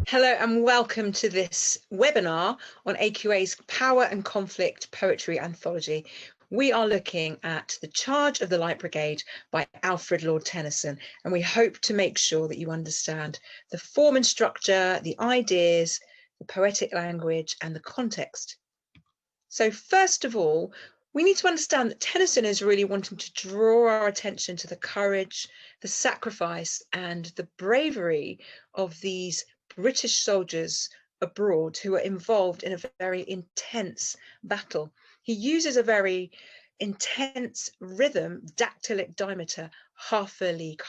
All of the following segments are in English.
Hello and welcome to this webinar on AQA's Power and Conflict Poetry Anthology. We are looking at The Charge of the Light Brigade by Alfred Lord Tennyson, and we hope to make sure that you understand the form and structure, the ideas, the poetic language and the context. So first of all, we need to understand that Tennyson is really wanting to draw our attention to the courage, the sacrifice and the bravery of these British soldiers abroad who are involved in a very intense battle. He uses a very intense rhythm, dactylic diameter, half a league,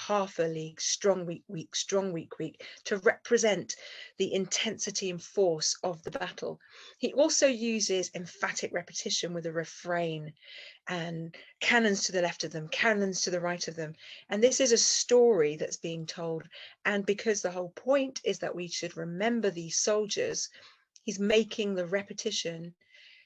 strong weak, strong weak, to represent the intensity and force of the battle. He also uses emphatic repetition with a refrain and cannons to the left of them, cannons to the right of them. And this is a story that's being told. And because the whole point is that we should remember these soldiers, he's making the repetition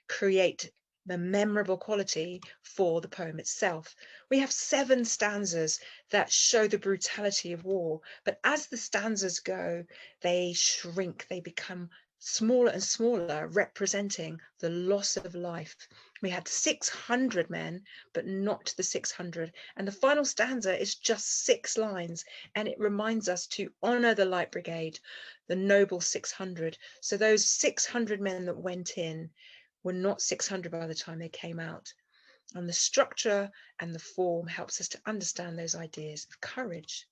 create the memorable quality for the poem itself. We have 7 stanzas that show the brutality of war, but as the stanzas go, they shrink, they become smaller and smaller, representing the loss of life. We had 600 men, but not the 600. And the final stanza is just 6 lines, and it reminds us to honour the Light Brigade, the noble 600. So those 600 men that went in were not 600 by the time they came out. And the structure and the form helps us to understand those ideas of courage.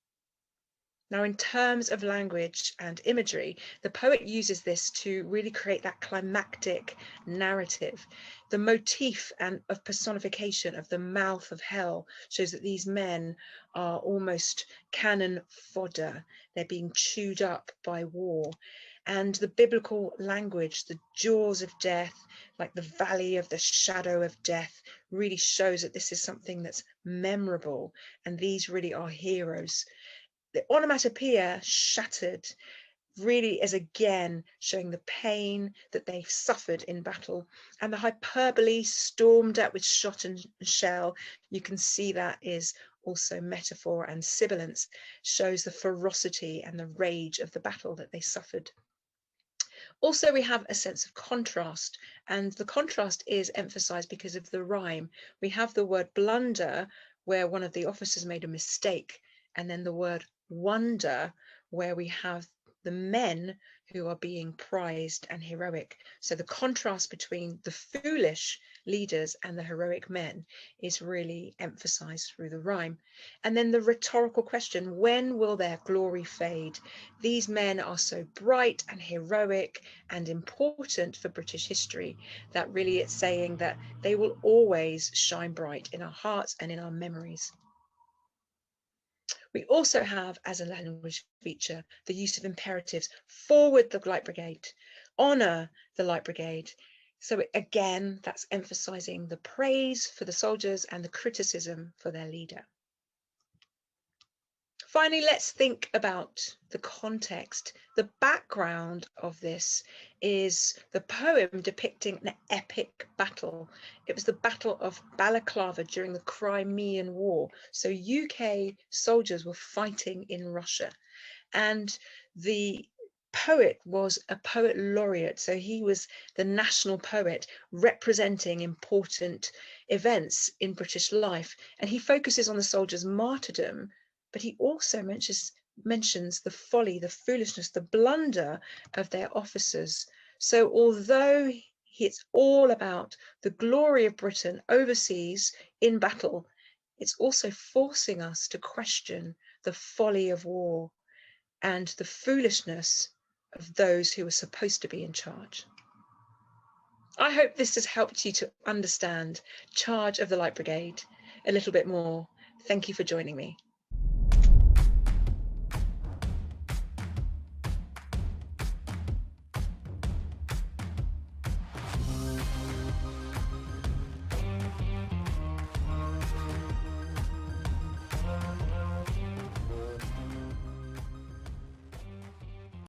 Now, in terms of language and imagery, the poet uses this to really create that climactic narrative. The motif of personification of the mouth of hell shows that these men are almost cannon fodder. They're being chewed up by war. And the biblical language, the jaws of death, like the valley of the shadow of death, really shows that this is something that's memorable. And these really are heroes. The onomatopoeia shattered really is again showing the pain that they've suffered in battle, and the hyperbole stormed at with shot and shell. You can see that is also metaphor, and sibilance shows the ferocity and the rage of the battle that they suffered. Also, we have a sense of contrast, and the contrast is emphasized because of the rhyme. We have the word blunder, where one of the officers made a mistake, and then the word wonder, where we have the men who are being prized and heroic. So the contrast between the foolish leaders and the heroic men is really emphasized through the rhyme. And then the rhetorical question, when will their glory fade? These men are so bright and heroic and important for British history that really it's saying that they will always shine bright in our hearts and in our memories. We also have, as a language feature, the use of imperatives: forward the Light Brigade, honour the Light Brigade. So again, that's emphasising the praise for the soldiers and the criticism for their leader. Finally, let's think about the context. The background of this is the poem depicting an epic battle. It was the Battle of Balaclava during the Crimean War. So UK soldiers were fighting in Russia, and the poet was a poet laureate. So he was the national poet representing important events in British life, and he focuses on the soldiers' martyrdom, but he also mentions the folly, the foolishness, the blunder of their officers. So although it's all about the glory of Britain overseas in battle, it's also forcing us to question the folly of war and the foolishness of those who are supposed to be in charge. I hope this has helped you to understand Charge of the Light Brigade a little bit more. Thank you for joining me.